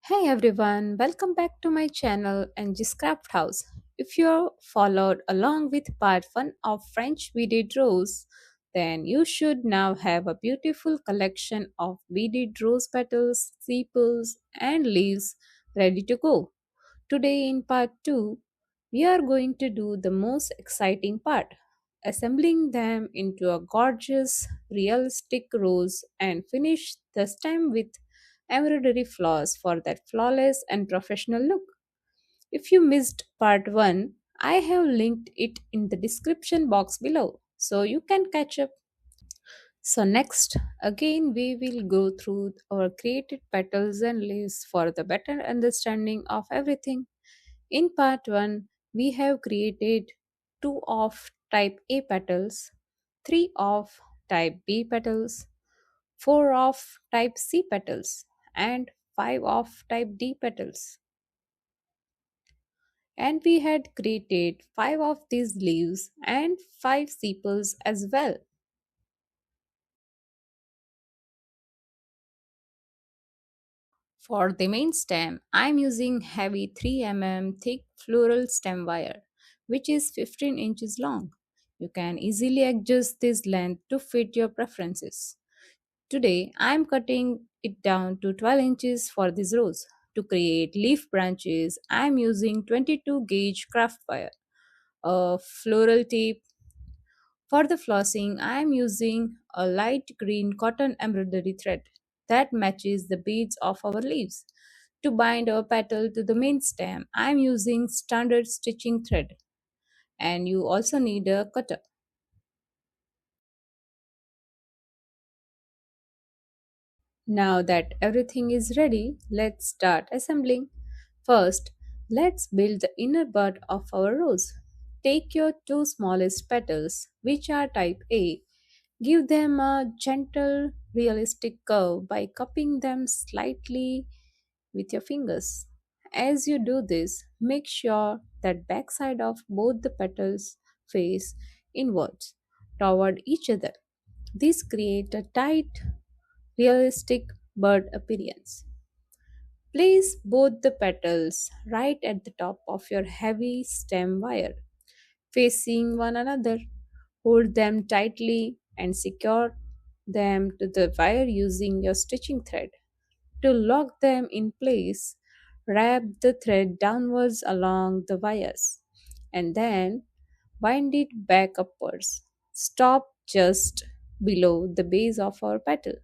Hey everyone, welcome back to my channel Angie's Craft House. If you followed along with part 1 of French Beaded Rose, then you should now have a beautiful collection of beaded rose petals, sepals, and leaves ready to go. Today in part 2, we are going to do the most exciting part, assembling them into a gorgeous, realistic rose and finish the stem with embroidery floss for that flawless and professional look. If you missed part 1, I have linked it in the description box below so you can catch up. So, next, again, we will go through our created petals and leaves for the better understanding of everything. In part 1, we have created 2 of type A petals, 3 of type B petals, 4 of type C petals, and 5 of type D petals. And we had created 5 of these leaves and 5 sepals as well. For the main stem, I am using heavy 3 mm thick floral stem wire, which is 15 inches long. You can easily adjust this length to fit your preferences. Today, I am cutting it down to 12 inches for this rose. To create leaf branches, I am using 22 gauge craft wire, a floral tape. For the flossing, I am using a light green cotton embroidery thread that matches the beads of our leaves. To bind our petal to the main stem, I am using standard stitching thread, and you also need a cutter. Now that everything is ready, let's start assembling. First, let's build the inner bud of our rose. Take your two smallest petals, which are type A. Give them a gentle, realistic curve by cupping them slightly with your fingers. As you do this, make sure that backside of both the petals face inwards toward each other. This creates a tight, realistic bud appearance. Place both the petals right at the top of your heavy stem wire, facing one another. Hold them tightly and secure them to the wire using your stitching thread. To lock them in place, wrap the thread downwards along the wires and then wind it back upwards. Stop just below the base of our petal.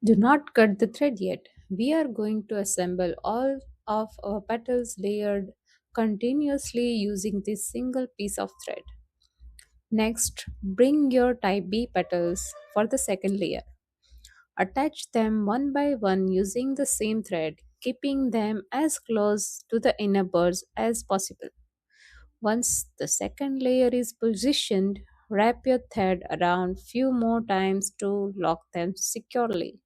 Do not cut the thread yet. We are going to assemble all of our petals layered continuously using this single piece of thread. Next, bring your type B petals for the second layer. Attach them one by one using the same thread, keeping them as close to the inner buds as possible. Once the second layer is positioned, wrap your thread around few more times to lock them securely.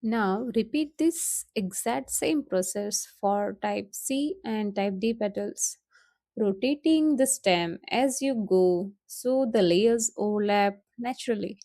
Now repeat this exact same process for type C and type D petals, rotating the stem as you go so the layers overlap naturally.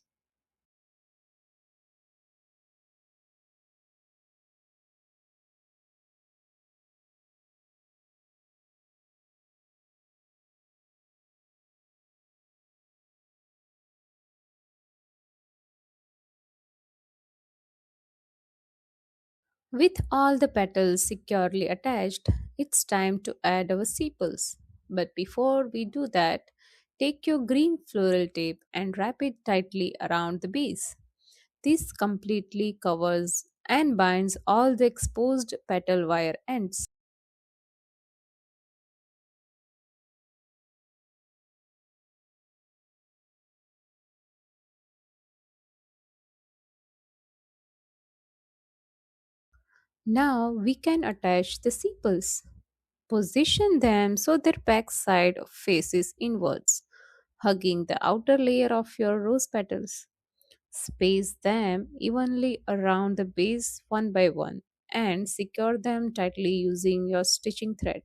With all the petals securely attached, it's time to add our sepals. But before we do that, take your green floral tape and wrap it tightly around the base. This completely covers and binds all the exposed petal wire ends. Now we can attach the sepals. Position them so their back side faces inwards, hugging the outer layer of your rose petals. Space them evenly around the base one by one and secure them tightly using your stitching thread.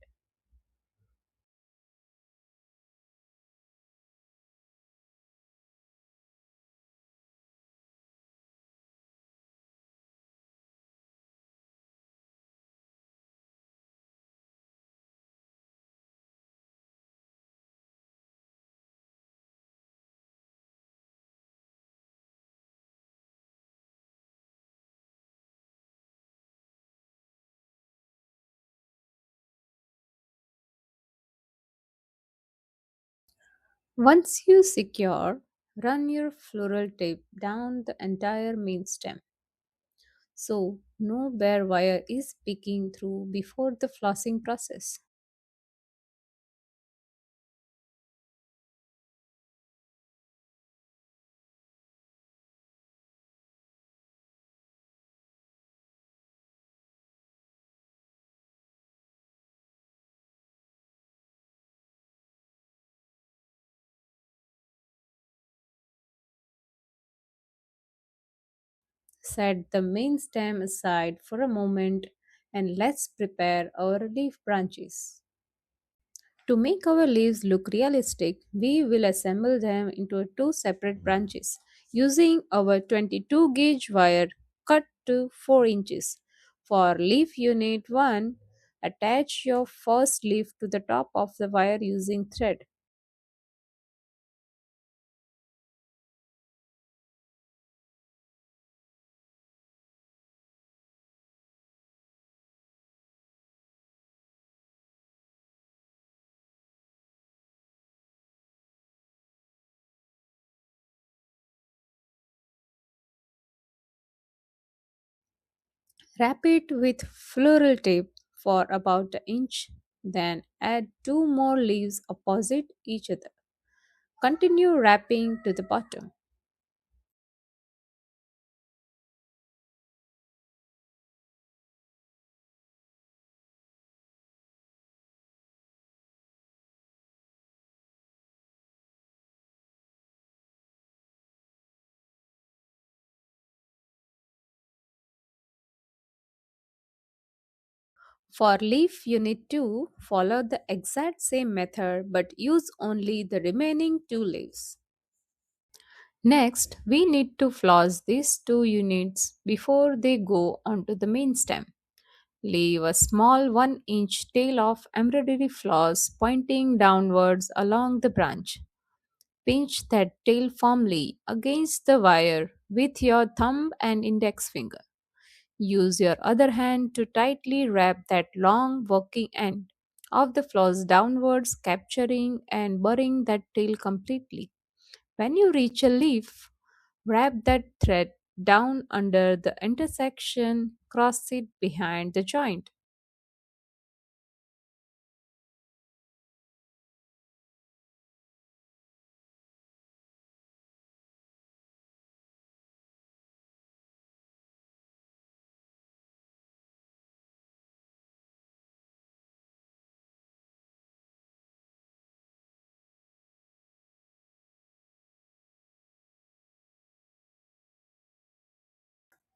Once you secure, run your floral tape down the entire main stem so no bare wire is peeking through before the flossing process. Set the main stem aside for a moment and let's prepare our leaf branches. To make our leaves look realistic, we will assemble them into two separate branches using our 22 gauge wire cut to 4 inches. For leaf unit 1, attach your first leaf to the top of the wire using thread. Wrap it with floral tape for about an inch, then add two more leaves opposite each other. Continue wrapping to the bottom. For leaf unit 2, follow the exact same method but use only the remaining two leaves. Next, we need to floss these two units before they go onto the main stem. Leave a small 1-inch tail of embroidery floss pointing downwards along the branch. Pinch that tail firmly against the wire with your thumb and index finger. Use your other hand to tightly wrap that long working end of the floss downwards, capturing and burying that tail completely. When you reach a leaf, wrap that thread down under the intersection, cross it behind the joint.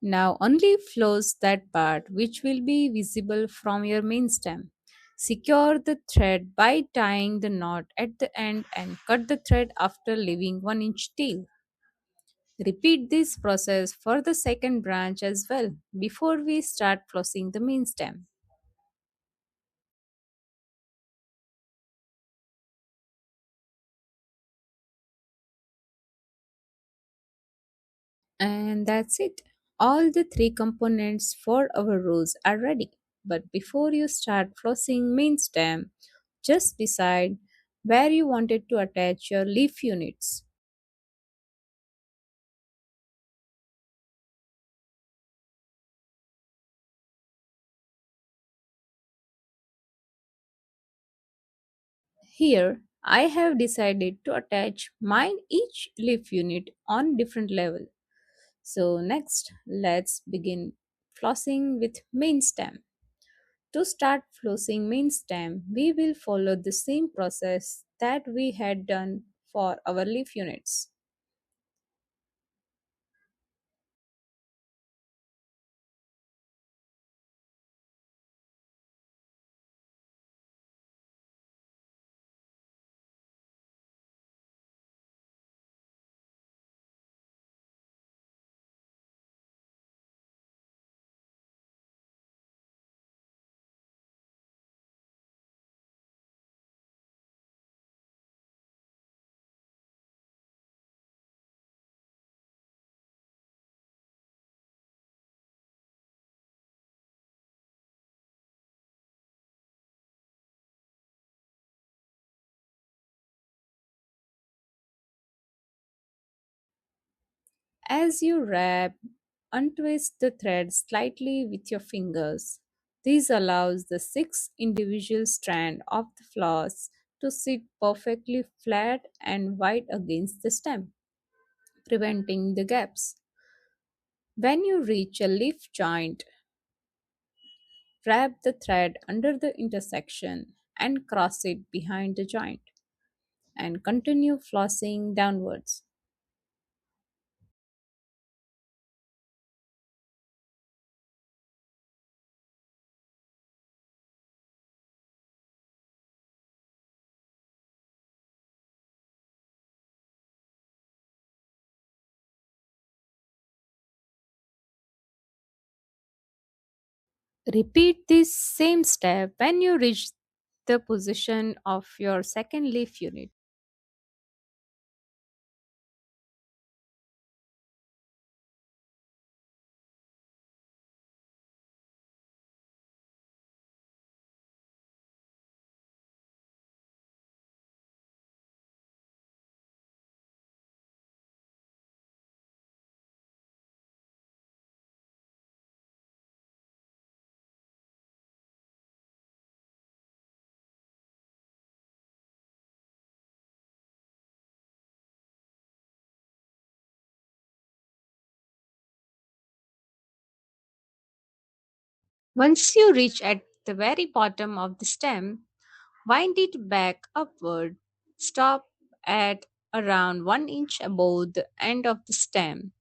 Now only flows that part which will be visible from your main stem. Secure the thread by tying the knot at the end and cut the thread after leaving 1-inch tail. Repeat this process for the second branch as well before we start flossing the main stem. And that's it. All the three components for our rose are ready. But before you start flossing main stem, just decide where you wanted to attach your leaf units. Here, I have decided to attach mine each leaf unit on different level. So next, let's begin flossing with main stem. To start flossing main stem, we will follow the same process that we had done for our leaf units. As you wrap, untwist the thread slightly with your fingers. This allows the six individual strands of the floss to sit perfectly flat and wide against the stem, preventing the gaps. When you reach a leaf joint, wrap the thread under the intersection and cross it behind the joint and continue flossing downwards. Repeat this same step when you reach the position of your second leaf unit. Once you reach at the very bottom of the stem, wind it back upward. Stop at around 1 inch above the end of the stem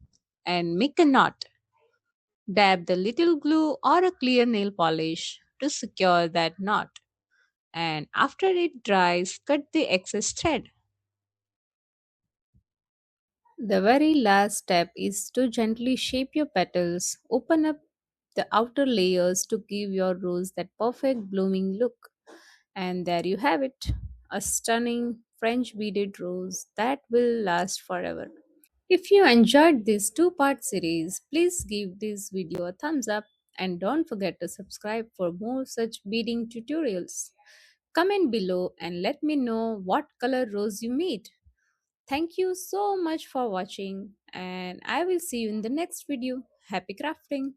and make a knot. Dab the little glue or a clear nail polish to secure that knot. And after it dries, cut the excess thread. The very last step is to gently shape your petals. Open up the outer layers to give your rose that perfect blooming look. And there you have it, a stunning French beaded rose that will last forever. If you enjoyed this two-part series, please give this video a thumbs up and don't forget to subscribe for more such beading tutorials. Comment below and let me know what color rose you made. Thank you so much for watching and I will see you in the next video. Happy crafting!